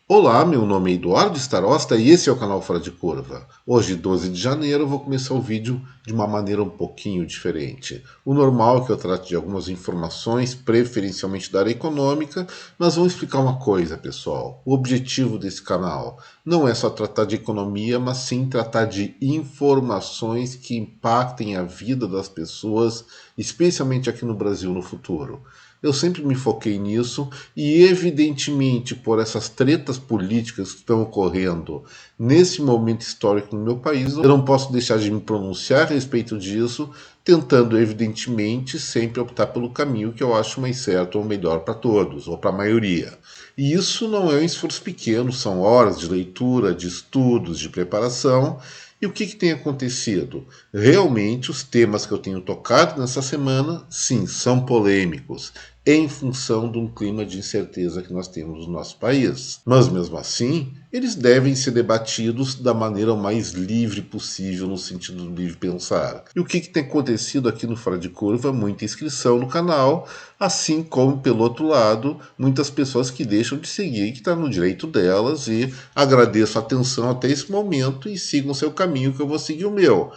Olá, meu nome é Eduardo Starosta e esse é o canal Fora de Curva. Hoje, 12 de janeiro, eu vou começar o vídeo de uma maneira um pouquinho diferente. O normal é que eu trate de algumas informações, preferencialmente da área econômica, mas vamos explicar uma coisa, pessoal. O objetivo desse canal não é só tratar de economia, mas sim tratar de informações que impactem a vida das pessoas, especialmente aqui no Brasil no futuro. Eu sempre me foquei nisso e, evidentemente, por essas tretas políticas que estão ocorrendo nesse momento histórico no meu país, eu não posso deixar de me pronunciar a respeito disso, tentando, evidentemente, sempre optar pelo caminho que eu acho mais certo ou melhor para todos, ou para a maioria. E isso não é um esforço pequeno, são horas de leitura, de estudos, de preparação. E o que tem acontecido? Realmente, os temas que eu tenho tocado nessa semana, sim, são polêmicos, em função de um clima de incerteza que nós temos no nosso país. Mas, mesmo assim, eles devem ser debatidos da maneira mais livre possível, no sentido do livre pensar. E o que tem acontecido aqui no Fora de Curva? Muita inscrição no canal, assim como, pelo outro lado, muitas pessoas que deixam de seguir, que está no direito delas, e agradeço a atenção até esse momento e sigam seu caminho que eu vou seguir o meu.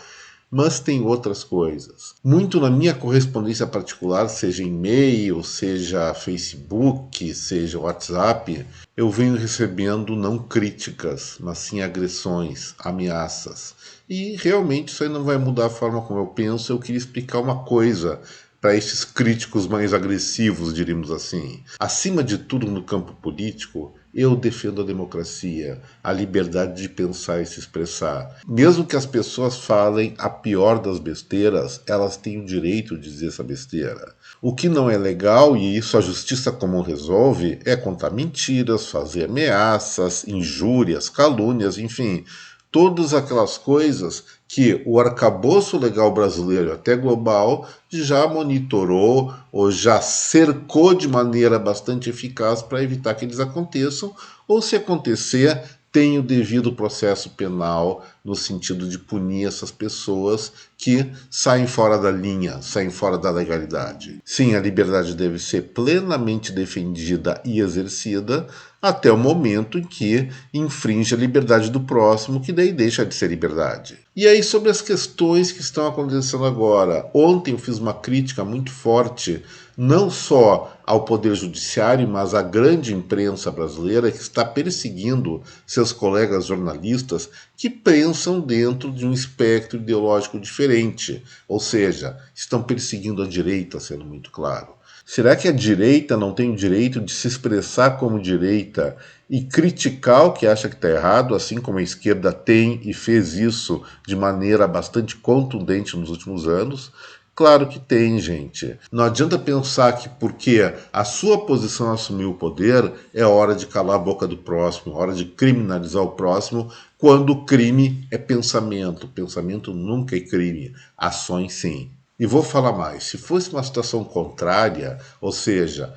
Mas tem outras coisas. Muito na minha correspondência particular, seja e-mail, seja Facebook, seja WhatsApp, eu venho recebendo não críticas, mas sim agressões, ameaças. E realmente isso aí não vai mudar a forma como eu penso. Eu queria explicar uma coisa para esses críticos mais agressivos, diríamos assim. Acima de tudo, no campo político, eu defendo a democracia, a liberdade de pensar e se expressar. Mesmo que as pessoas falem a pior das besteiras, elas têm o direito de dizer essa besteira. O que não é legal, e isso a justiça comum resolve, é contar mentiras, fazer ameaças, injúrias, calúnias, enfim, todas aquelas coisas que o arcabouço legal brasileiro, até global, já monitorou ou já cercou de maneira bastante eficaz para evitar que eles aconteçam, ou se acontecer, tem o devido processo penal no sentido de punir essas pessoas que saem fora da linha, saem fora da legalidade. Sim, a liberdade deve ser plenamente defendida e exercida até o momento em que infringe a liberdade do próximo, que daí deixa de ser liberdade. E aí, sobre as questões que estão acontecendo agora. Ontem eu fiz uma crítica muito forte, não só ao Poder Judiciário, mas à grande imprensa brasileira que está perseguindo seus colegas jornalistas que pensam dentro de um espectro ideológico diferente. Ou seja, estão perseguindo a direita, sendo muito claro. Será que a direita não tem o direito de se expressar como direita e criticar o que acha que está errado, assim como a esquerda tem e fez isso de maneira bastante contundente nos últimos anos? Claro que tem, gente. Não adianta pensar que porque a sua posição assumiu o poder, é hora de calar a boca do próximo, hora de criminalizar o próximo, quando o crime é pensamento. Pensamento nunca é crime, ações sim. E vou falar mais, se fosse uma situação contrária, ou seja,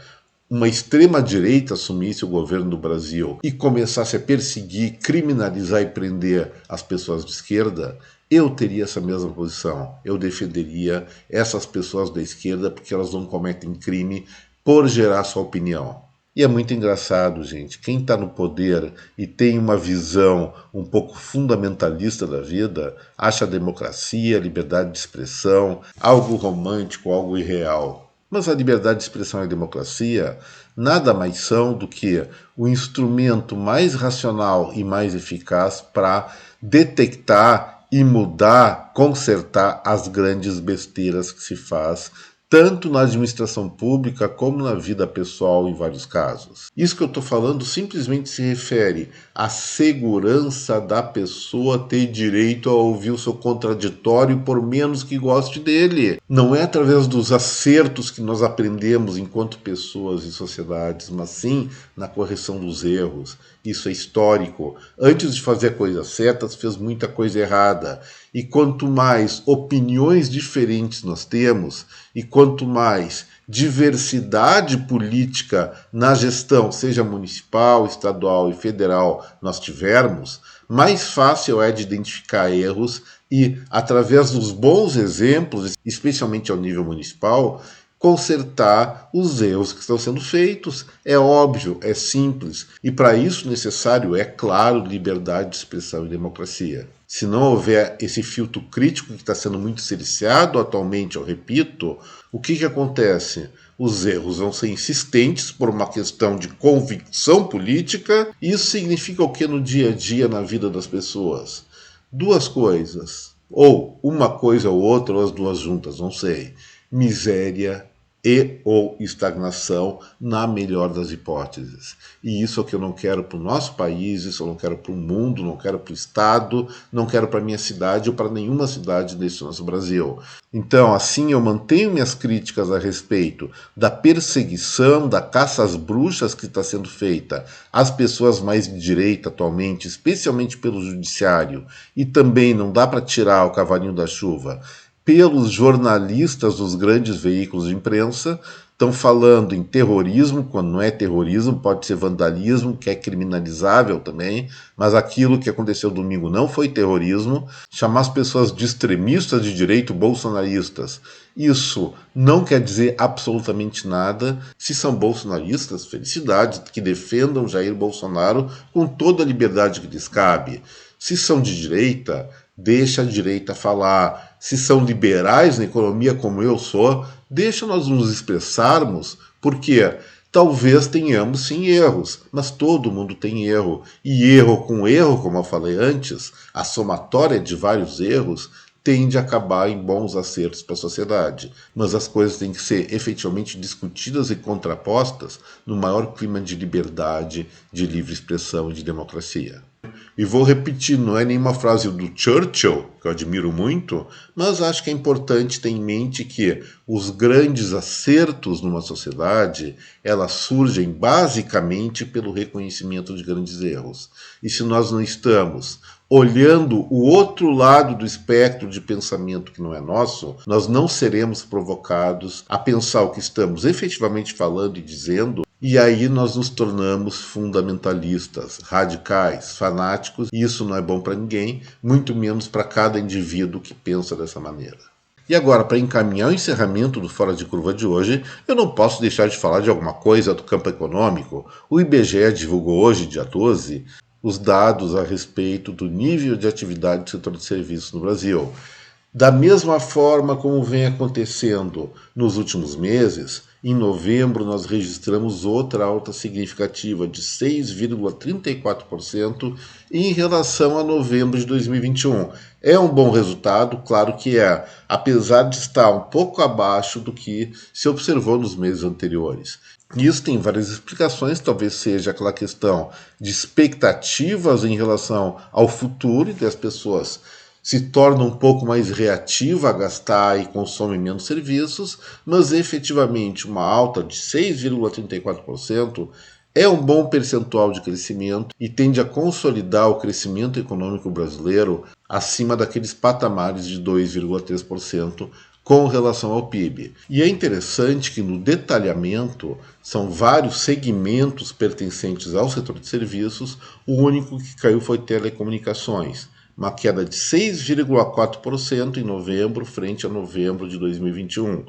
uma extrema-direita assumisse o governo do Brasil e começasse a perseguir, criminalizar e prender as pessoas de esquerda, eu teria essa mesma posição. Eu defenderia essas pessoas da esquerda porque elas não cometem crime por gerar sua opinião. E é muito engraçado, gente. Quem está no poder e tem uma visão um pouco fundamentalista da vida, acha a democracia, a liberdade de expressão, algo romântico, algo irreal. Mas a liberdade de expressão e a democracia nada mais são do que o instrumento mais racional e mais eficaz para detectar e mudar, consertar as grandes besteiras que se faz tanto na administração pública como na vida pessoal em vários casos. Isso que eu estou falando simplesmente se refere à segurança da pessoa ter direito a ouvir o seu contraditório por menos que goste dele. Não é através dos acertos que nós aprendemos enquanto pessoas e sociedades, mas sim na correção dos erros. Isso é histórico. Antes de fazer a coisa certa, se fez muita coisa errada. E quanto mais opiniões diferentes nós temos, e quanto mais diversidade política na gestão, seja municipal, estadual e federal, nós tivermos, mais fácil é de identificar erros e, através dos bons exemplos, especialmente ao nível municipal, consertar os erros que estão sendo feitos. É óbvio, é simples, e para isso necessário é, claro, liberdade de expressão e democracia. Se não houver esse filtro crítico que está sendo muito cerceado atualmente, eu repito, o que acontece? Os erros vão ser insistentes por uma questão de convicção política, e isso significa o que no dia a dia, na vida das pessoas? Duas coisas, ou uma coisa ou outra, ou as duas juntas, não sei. Miséria e ou estagnação, na melhor das hipóteses. E isso é o que eu não quero para o nosso país, isso eu não quero para o mundo, não quero para o Estado, não quero para a minha cidade ou para nenhuma cidade desse nosso Brasil. Então, assim, eu mantenho minhas críticas a respeito da perseguição, da caça às bruxas que está sendo feita às pessoas mais de direita atualmente, especialmente pelo judiciário, e também não dá para tirar o cavalinho da chuva pelos jornalistas dos grandes veículos de imprensa, estão falando em terrorismo, quando não é terrorismo, pode ser vandalismo, que é criminalizável também, mas aquilo que aconteceu domingo não foi terrorismo. Chamar as pessoas de extremistas de direito bolsonaristas, isso não quer dizer absolutamente nada. Se são bolsonaristas, felicidade, que defendam Jair Bolsonaro com toda a liberdade que lhes cabe. Se são de direita, deixa a direita falar. Se são liberais na economia, como eu sou, deixa nós nos expressarmos, porque talvez tenhamos sim erros, mas todo mundo tem erro. E erro com erro, como eu falei antes, a somatória de vários erros tende a acabar em bons acertos para a sociedade. Mas as coisas têm que ser efetivamente discutidas e contrapostas no maior clima de liberdade, de livre expressão e de democracia. E vou repetir, não é nenhuma frase do Churchill, que eu admiro muito, mas acho que é importante ter em mente que os grandes acertos numa sociedade, elas surgem basicamente pelo reconhecimento de grandes erros. E se nós não estamos olhando o outro lado do espectro de pensamento que não é nosso, nós não seremos provocados a pensar o que estamos efetivamente falando e dizendo. E aí nós nos tornamos fundamentalistas, radicais, fanáticos, e isso não é bom para ninguém, muito menos para cada indivíduo que pensa dessa maneira. E agora, para encaminhar o encerramento do Fora de Curva de hoje, eu não posso deixar de falar de alguma coisa do campo econômico. O IBGE divulgou hoje, dia 12, os dados a respeito do nível de atividade do setor de serviços no Brasil. Da mesma forma como vem acontecendo nos últimos meses, em novembro nós registramos outra alta significativa de 6,34% em relação a novembro de 2021. É um bom resultado, claro que é, apesar de estar um pouco abaixo do que se observou nos meses anteriores. Isso tem várias explicações, talvez seja aquela questão de expectativas em relação ao futuro e das pessoas se torna um pouco mais reativa a gastar e consome menos serviços, mas efetivamente uma alta de 6,34% é um bom percentual de crescimento e tende a consolidar o crescimento econômico brasileiro acima daqueles patamares de 2,3% com relação ao PIB. E é interessante que no detalhamento são vários segmentos pertencentes ao setor de serviços, o único que caiu foi telecomunicações, uma queda de 6,4% em novembro frente a novembro de 2021.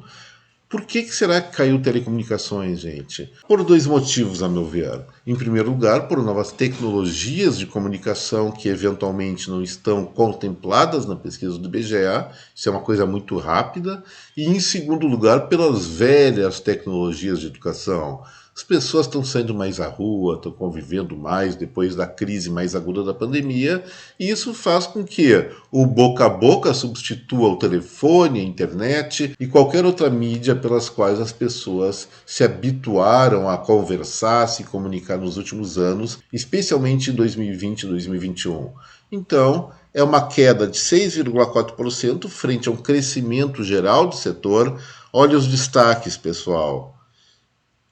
Por que será que caiu telecomunicações, gente? Por dois motivos, a meu ver. Em primeiro lugar, por novas tecnologias de comunicação que eventualmente não estão contempladas na pesquisa do IBGE, isso é uma coisa muito rápida. E em segundo lugar, pelas velhas tecnologias de educação. As pessoas estão saindo mais à rua, estão convivendo mais depois da crise mais aguda da pandemia, e isso faz com que o boca a boca substitua o telefone, a internet e qualquer outra mídia pelas quais as pessoas se habituaram a conversar, se comunicar nos últimos anos, especialmente em 2020 e 2021. Então, é uma queda de 6,4% frente a um crescimento geral do setor. Olha os destaques, pessoal.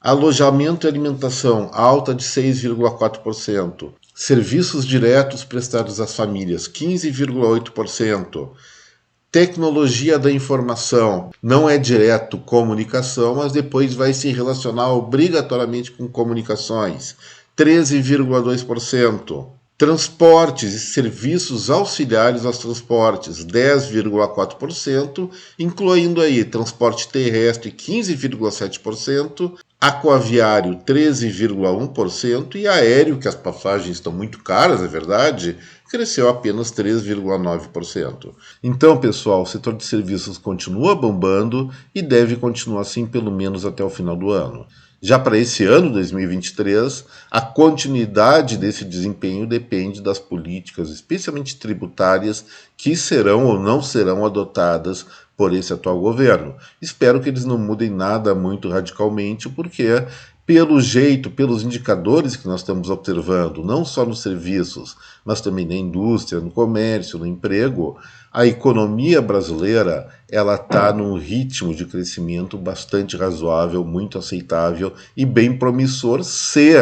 Alojamento e alimentação, alta de 6,4%. Serviços diretos prestados às famílias, 15,8%. Tecnologia da informação, não é direto comunicação, mas depois vai se relacionar obrigatoriamente com comunicações, 13,2%. Transportes e serviços auxiliares aos transportes, 10,4%, incluindo aí transporte terrestre, 15,7%, aquaviário, 13,1% e aéreo, que as passagens estão muito caras, é verdade, cresceu apenas 3,9%. Então, pessoal, o setor de serviços continua bombando e deve continuar assim pelo menos até o final do ano. Já para esse ano, 2023, a continuidade desse desempenho depende das políticas, especialmente tributárias, que serão ou não serão adotadas por esse atual governo. Espero que eles não mudem nada muito radicalmente, porque, pelo jeito, pelos indicadores que nós estamos observando, não só nos serviços, mas também na indústria, no comércio, no emprego, a economia brasileira ela está num ritmo de crescimento bastante razoável, muito aceitável e bem promissor se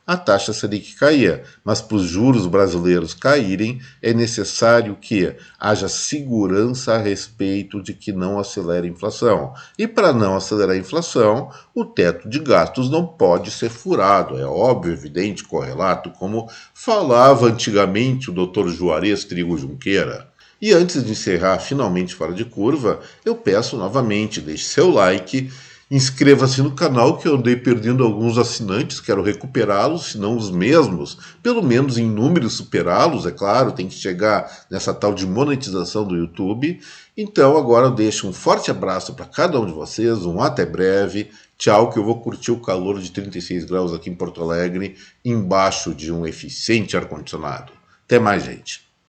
a taxa Selic cair. Mas para os juros brasileiros caírem, é necessário que haja segurança a respeito de que não acelere a inflação. E para não acelerar a inflação, o teto de gastos não pode ser furado. É óbvio, evidente, correlato, como falava antigamente o Dr. Juarez Trigo Junqueira. E antes de encerrar finalmente Fora de Curva, eu peço novamente, deixe seu like, inscreva-se no canal que eu andei perdendo alguns assinantes, quero recuperá-los, se não os mesmos, pelo menos em números superá-los, é claro, tem que chegar nessa tal de monetização do YouTube. Então agora eu deixo um forte abraço para cada um de vocês, um até breve, tchau, que eu vou curtir o calor de 36 graus aqui em Porto Alegre, embaixo de um eficiente ar-condicionado. Até mais, gente.